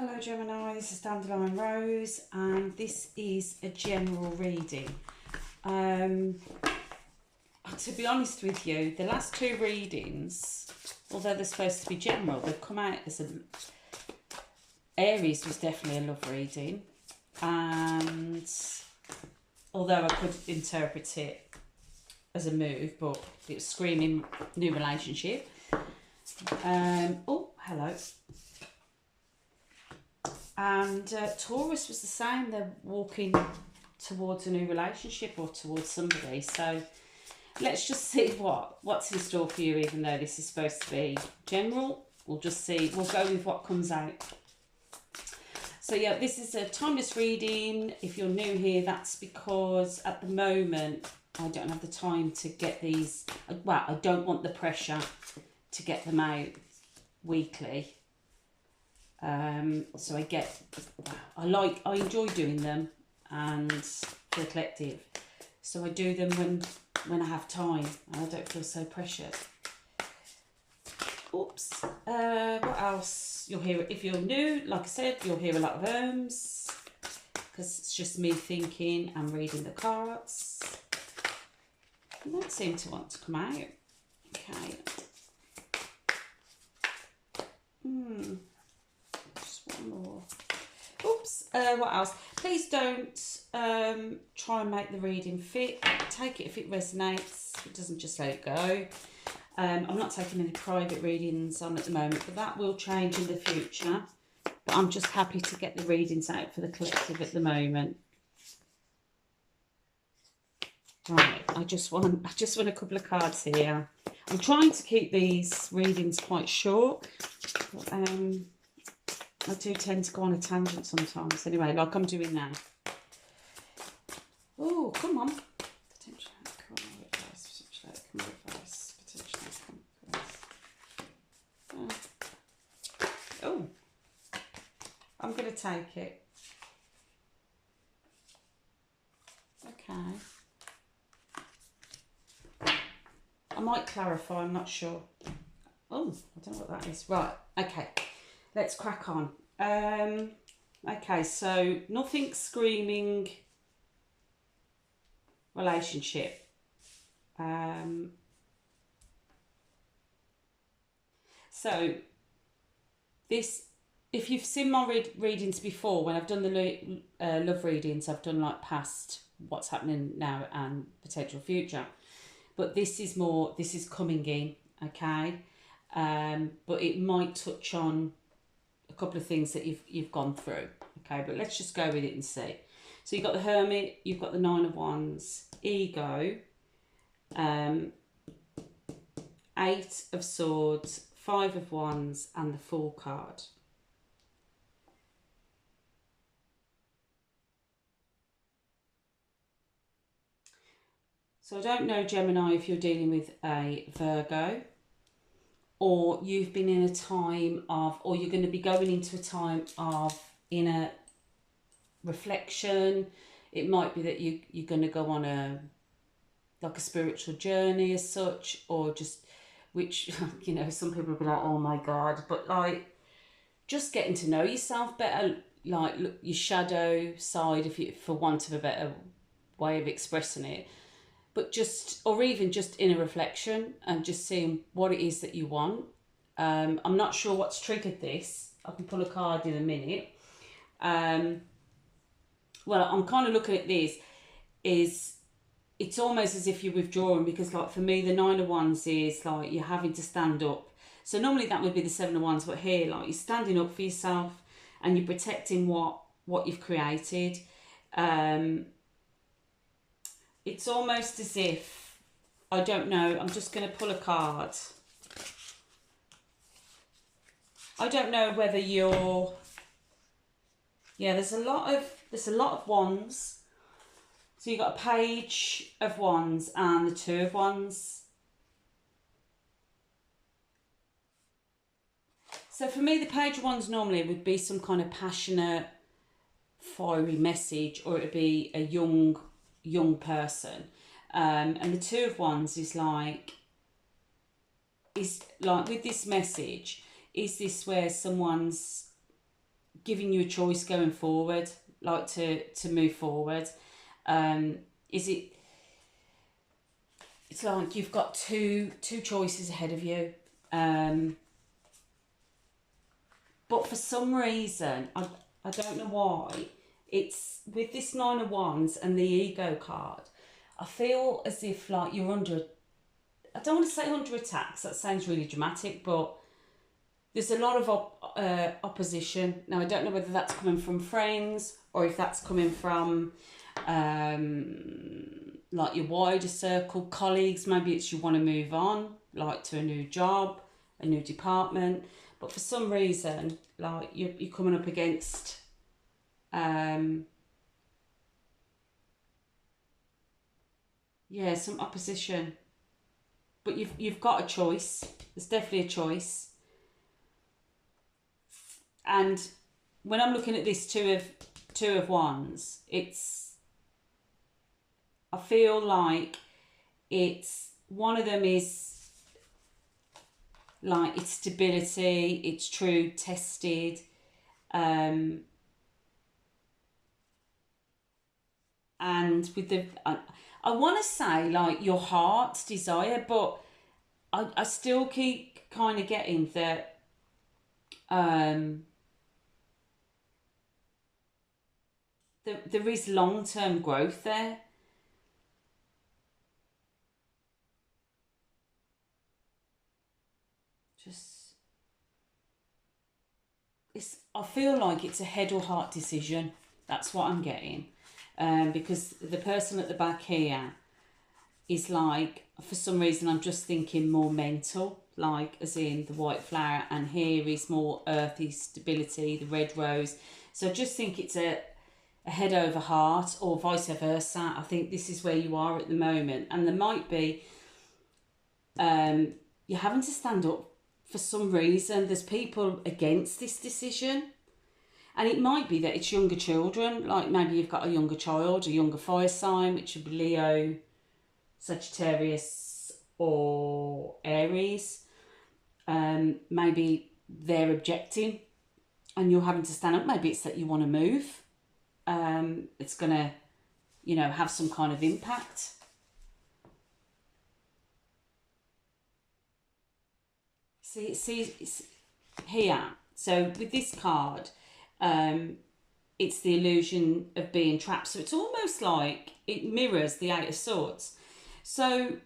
Hello Gemini, this is DandilionRose and this is a general reading. To be honest with you, the last two readings, although they're supposed to be general, they've come out as Aries was definitely a love reading, and although I could interpret it as a move, but it was screaming new relationship. Oh, hello. And Taurus was the same. They're walking towards a new relationship or towards somebody. So let's just see what's in store for you, even though this is supposed to be general. We'll just see. We'll go with what comes out. So yeah, this is a timeless reading. If you're new here, that's because at the moment I don't have the time to get these. Well, I don't want the pressure to get them out weekly. So I enjoy doing them, and for the collective, so I do them when I have time and I don't feel so pressured. Oops. What else? You'll hear, if you're new, like I said, you'll hear a lot of because it's just me thinking and reading the cards. They don't seem to want to come out. Okay. More. Oops. What else? Please don't try and make the reading fit. Take it if it resonates. If it doesn't, just let it go. I'm not taking any private readings on at the moment, but that will change in the future. But I'm just happy to get the readings out for the collective at the moment. Right. I just want a couple of cards here. I'm trying to keep these readings quite short. But, I do tend to go on a tangent sometimes. Anyway, like I'm doing now. Oh, come on. Potential outcome, reverse, potential outcome, reverse, potential outcome, reverse. Oh. I'm going to take it. Okay. I might clarify, I'm not sure. Oh, I don't know what that is. Right, okay. Let's crack on. Okay, so nothing screaming relationship. So this, if you've seen my readings before, when I've done the love readings, I've done like past, what's happening now and potential future. But this is more, this is coming in, okay? But it might touch on a couple of things that you've gone through, okay? But let's just go with it and see. So you've got the Hermit, you've got the Nine of Wands, Ego, Eight of Swords, Five of Wands, and the Fool card. So I don't know, Gemini, if you're dealing with a Virgo, or you've been in a time of, or you're going to be going into a time of inner reflection. It might be that you're going to go on a spiritual journey as such, or just, which, you know, some people will be like, oh my God, but like just getting to know yourself better, like your shadow side, if you, for want of a better way of expressing it. But just, or even just inner reflection and just seeing what it is that you want. I'm not sure what's triggered this. I can pull a card in a minute. Well, I'm kind of looking at this, it's almost as if you're withdrawing, because like for me, the Nine of Wands is like you're having to stand up. So normally that would be the Seven of Wands, but here, like you're standing up for yourself and you're protecting what you've created. It's almost as if, I don't know, I'm just going to pull a card. I don't know whether you're, yeah, there's a lot of Wands. So you've got a Page of Wands and the Two of Wands. So for me, the Page of Wands normally would be some kind of passionate, fiery message, or it would be a young person, and the Two of Wands is like with this message, is this where someone's giving you a choice going forward, like to move forward. Is it? It's like you've got two choices ahead of you. But for some reason, I don't know why, it's with this Nine of Wands and the ego card, I feel as if like you're under, I don't want to say under attack, 'cause that sounds really dramatic, but there's a lot of opposition. Now, I don't know whether that's coming from friends or if that's coming from like your wider circle, colleagues. Maybe it's you want to move on, like to a new job, a new department. But for some reason, like you're coming up against yeah, some opposition. But you've got a choice. There's definitely a choice. And when I'm looking at this two of wands, I feel like it's one of them is like it's stability, it's true, tested, and with the I want to say like your heart's desire, but I still keep kind of getting that there is long-term growth there. Just I feel like it's a head or heart decision. That's what I'm getting. Because the person at the back here is like, for some reason, I'm just thinking more mental, like as in the white flower, and here is more earthy stability, the red rose. So I just think it's a head over heart, or vice versa. I think this is where you are at the moment, and there might be you're having to stand up for some reason. There's people against this decision. And it might be that it's younger children, like maybe you've got a younger child, a younger fire sign, which would be Leo, Sagittarius, or Aries. Maybe they're objecting and you're having to stand up. Maybe it's that you want to move. It's going to, have some kind of impact. See it's here. So with this card, it's the illusion of being trapped. So it's almost like it mirrors the Eight of Swords. So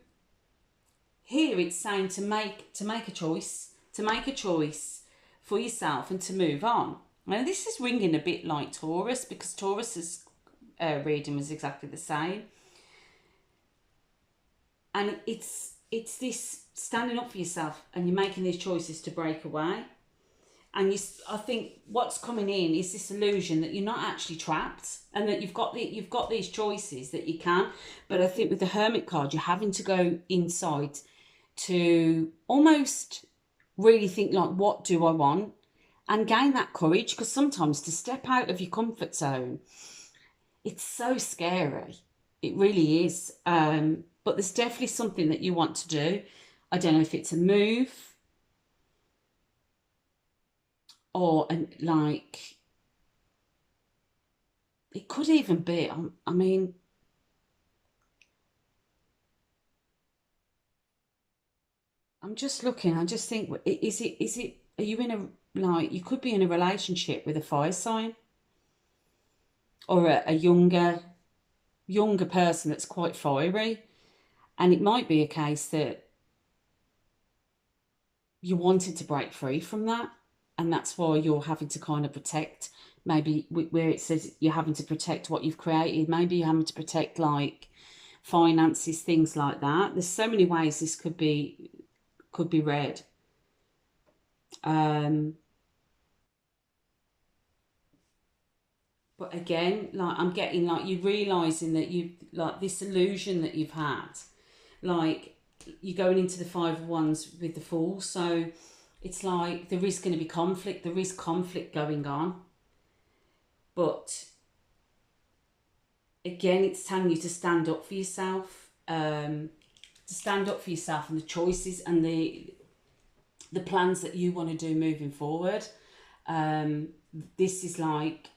here it's saying to make a choice, for yourself and to move on. Now this is ringing a bit like Taurus, because Taurus's reading was exactly the same. And it's this standing up for yourself, and you're making these choices to break away. And I think what's coming in is this illusion that you're not actually trapped, and that you've got these choices that you can. But I think with the Hermit card, you're having to go inside to almost really think like, what do I want? And gain that courage, because sometimes to step out of your comfort zone, it's so scary. It really is. But there's definitely something that you want to do. I don't know if it's a move, or like it could even be, I mean, I'm just looking, I just think, is it are you in a, like, you could be in a relationship with a fire sign, or a younger person that's quite fiery, and it might be a case that you wanted to break free from that, and that's why you're having to kind of protect, maybe where it says you're having to protect what you've created, maybe you're having to protect like finances, things like that. There's so many ways this could be read. But again, like I'm getting like you realizing that you like this illusion that you've had, like you're going into the Five of Wands with the Fool. So it's like there is going to be conflict. There is conflict going on. But again, it's telling you to stand up for yourself. To stand up for yourself and the choices and the plans that you want to do moving forward. This is like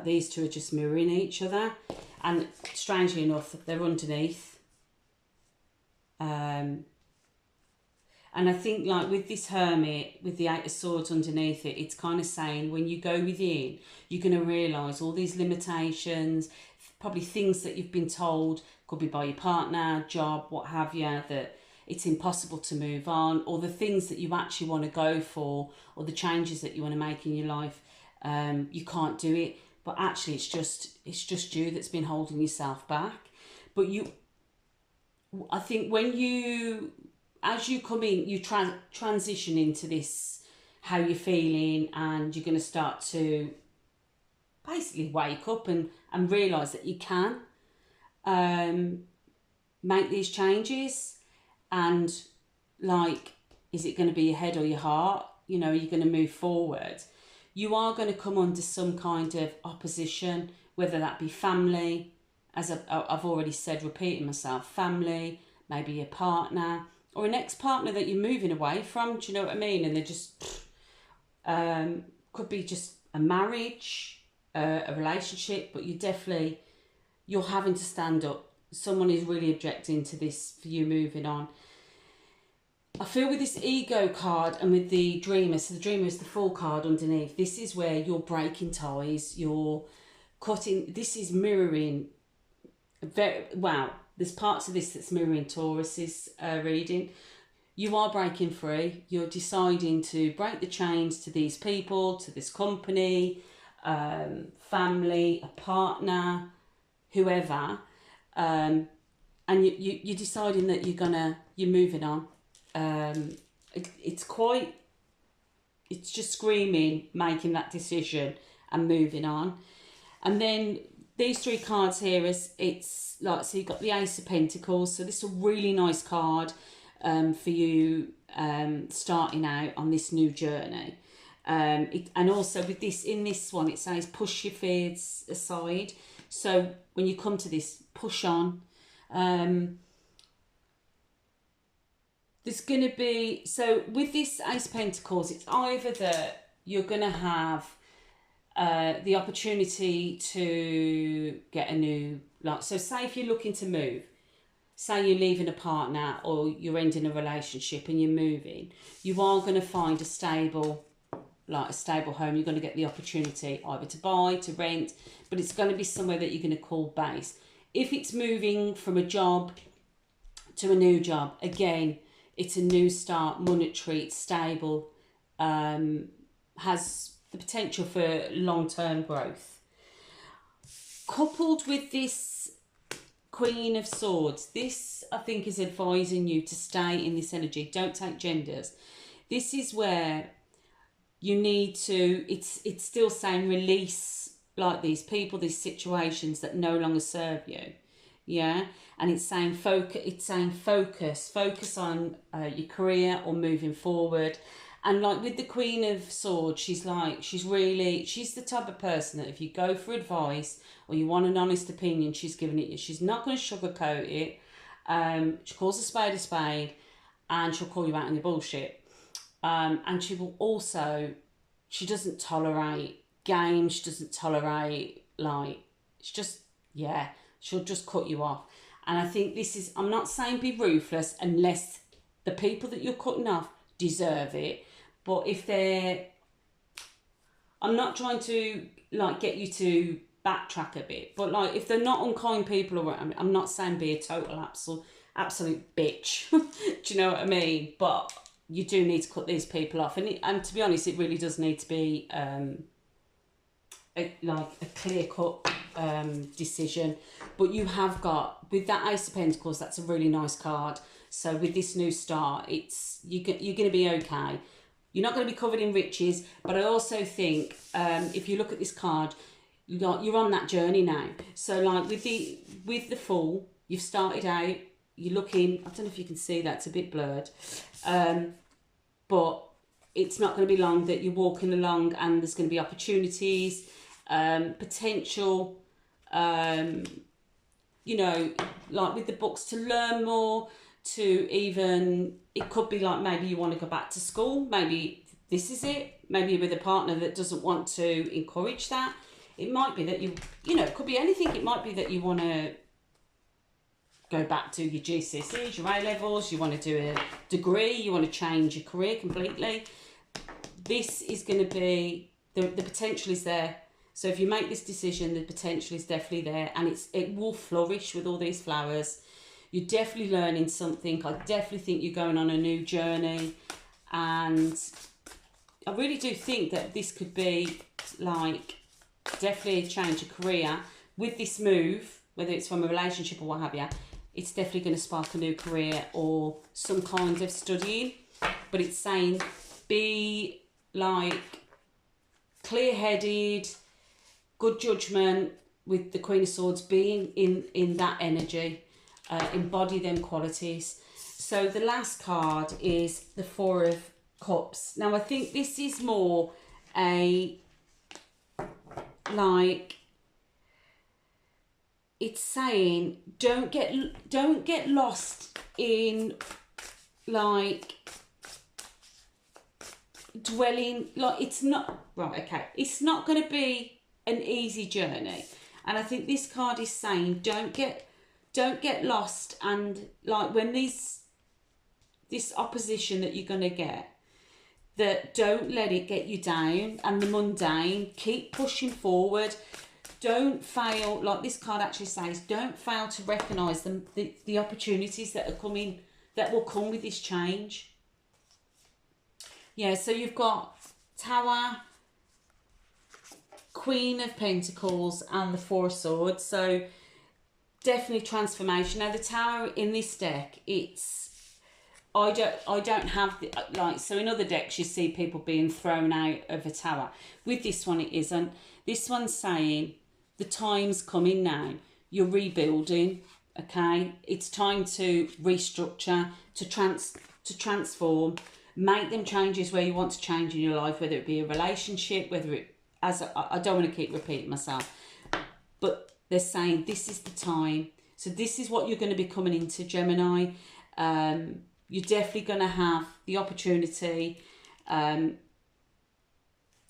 these two are just mirroring each other, and strangely enough they're underneath. And I think like with this Hermit, with the Eight of Swords underneath it, it's kind of saying when you go within, you're going to realise all these limitations, probably things that you've been told, could be by your partner, job, what have you, that it's impossible to move on, or the things that you actually want to go for, or the changes that you want to make in your life, you can't do it. But actually it's just you that's been holding yourself back. But I think when as you come in, you transition into this, how you're feeling, and you're going to start to basically wake up and realise that you can make these changes. And like, is it going to be your head or your heart? You know, you're going to move forward. You are going to come under some kind of opposition, whether that be family, as I've already said, repeating myself, family, maybe your partner, or an ex-partner that you're moving away from, do you know what I mean? And they're just, could be just a marriage, a relationship, but you're having to stand up. Someone is really objecting to this for you moving on. I feel with this ego card and with the dreamer, so the dreamer is the Fool card underneath, this is where you're breaking ties, you're cutting, this is mirroring, there's parts of this that's mirroring Taurus's reading. You are breaking free. You're deciding to break the chains to these people, to this company, family, a partner, whoever, and you're deciding that you're moving on. It's just screaming, making that decision and moving on. And then these three cards here it's like, so you've got the Ace of Pentacles. So this is a really nice card for you starting out on this new journey. And also with this, in this one, it says push your fears aside. So when you come to this, push on. There's going to be, so with this Ace of Pentacles, it's either that you're going to have the opportunity to get a new, like, so say if you're looking to move, say you're leaving a partner or you're ending a relationship and you're moving, you are going to find a stable home. You're going to get the opportunity either to buy, to rent, but it's going to be somewhere that you're going to call base. If it's moving from a job to a new job, again, it's a new start, monetary, it's stable, has the potential for long-term growth. Coupled with this Queen of Swords, this I think is advising you to stay in this energy. Don't take genders. This is where you need to, it's still saying release like these people, these situations that no longer serve you. Yeah, and it's saying focus on your career or moving forward. And like with the Queen of Swords, she's the type of person that if you go for advice or you want an honest opinion, she's giving it you. She's not going to sugarcoat it. She calls a spade, and she'll call you out on your bullshit. And she will also, she doesn't tolerate games. She doesn't tolerate, like, it's just, yeah, she'll just cut you off. And I think this is, I'm not saying be ruthless unless the people that you're cutting off deserve it. But if they're, I'm not trying to like get you to backtrack a bit, but like if they're not unkind people, or I'm not saying be a total absolute bitch. Do you know what I mean? But you do need to cut these people off, and to be honest, it really does need to be a clear-cut decision. But you have got, with that Ace of Pentacles, that's a really nice card. So with this new start, it's you're going to be okay. You're not going to be covered in riches, but I also think if you look at this card, you're on that journey now. So like with the Fool, you've started out, you're looking, I don't know if you can see that, it's a bit blurred, but it's not going to be long that you're walking along and there's going to be opportunities, potential, you know, like with the books, to learn more, to even, it could be like maybe you want to go back to school, maybe this is it, maybe you're with a partner that doesn't want to encourage that. It might be that you know, it could be anything. It might be that you want to go back to your GCSEs, your A-levels, you want to do a degree, you want to change your career completely. This is going to be, the potential is there. So if you make this decision, the potential is definitely there, and it will flourish with all these flowers. You're definitely learning something. I definitely think you're going on a new journey, and I really do think that this could be like definitely a change of career with this move, whether it's from a relationship or what have you. It's definitely going to spark a new career or some kind of studying. But it's saying be like clear-headed, good judgment with the Queen of Swords, being in that energy, embody them qualities. So the last card is the Four of Cups. Now I think this is more a like, it's saying don't get lost in like dwelling, like it's not right, okay, it's not going to be an easy journey. And I think this card is saying don't get lost, and like when this opposition that you're going to get, that don't let it get you down and the mundane. Keep pushing forward. Don't fail, like this card actually says, don't fail to recognise the opportunities that are coming, that will come with this change. Yeah, so you've got Tower, Queen of Pentacles and the Four of Swords. So definitely transformation. Now the Tower in this deck, it's, I don't have the, like, so in other decks you see people being thrown out of a tower. With this one it isn't. This one's saying the time's coming now. You're rebuilding, okay? It's time to restructure, to transform, make them changes where you want to change in your life, whether it be a relationship, whether it, as I don't want to keep repeating myself, but they're saying this is the time. So this is what you're going to be coming into, Gemini. You're definitely going to have the opportunity,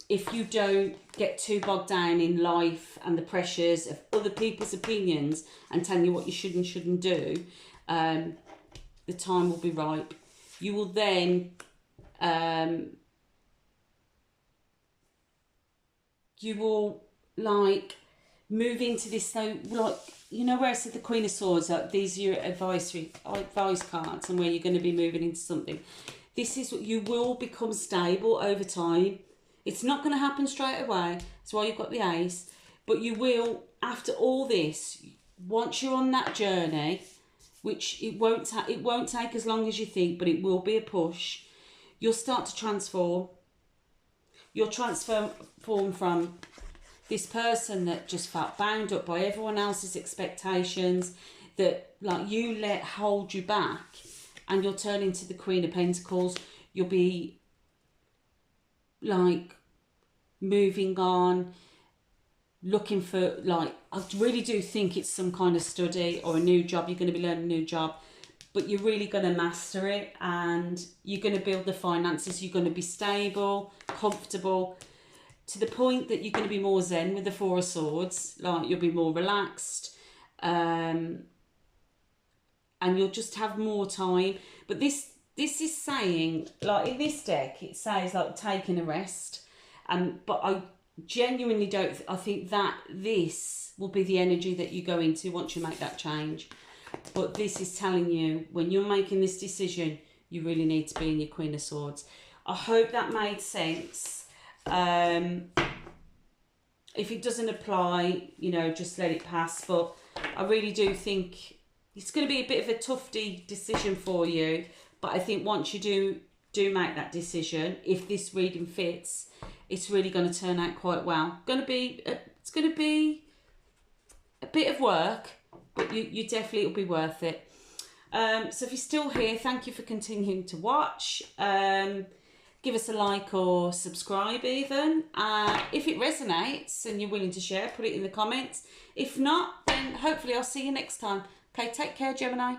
if you don't get too bogged down in life and the pressures of other people's opinions and telling you what you should and shouldn't do, the time will be ripe. You will then, you will like move into this, so like, you know where I said the Queen of Swords, like these are your advice cards and where you're going to be moving into something. This is what you will become stable over time. It's not going to happen straight away. That's why you've got the Ace. But you will, after all this, once you're on that journey, which it won't take as long as you think, but it will be a push, you'll start to transform. You'll transform from this person that just felt bound up by everyone else's expectations, that like you let hold you back, and you'll turn into the Queen of Pentacles. You'll be like moving on, looking for, like, I really do think it's some kind of study or a new job. You're going to be learning a new job, but you're really going to master it, and you're going to build the finances. You're going to be stable, comfortable, to the point that you're going to be more zen with the Four of Swords. Like you'll be more relaxed, and you'll just have more time. But this is saying, like in this deck, it says like taking a rest. But I genuinely don't, I think that this will be the energy that you go into once you make that change. But this is telling you, when you're making this decision, you really need to be in your Queen of Swords. I hope that made sense. If it doesn't apply, you know, just let it pass. But I really do think it's going to be a bit of a toughy decision for you. But I think once you do make that decision, if this reading fits, it's really going to turn out quite well. It's going to be a bit of work, but you definitely, it'll be worth it. So if you're still here, thank you for continuing to watch. Give us a like or subscribe even. If it resonates and you're willing to share, put it in the comments. If not, then hopefully I'll see you next time. Okay, take care, Gemini.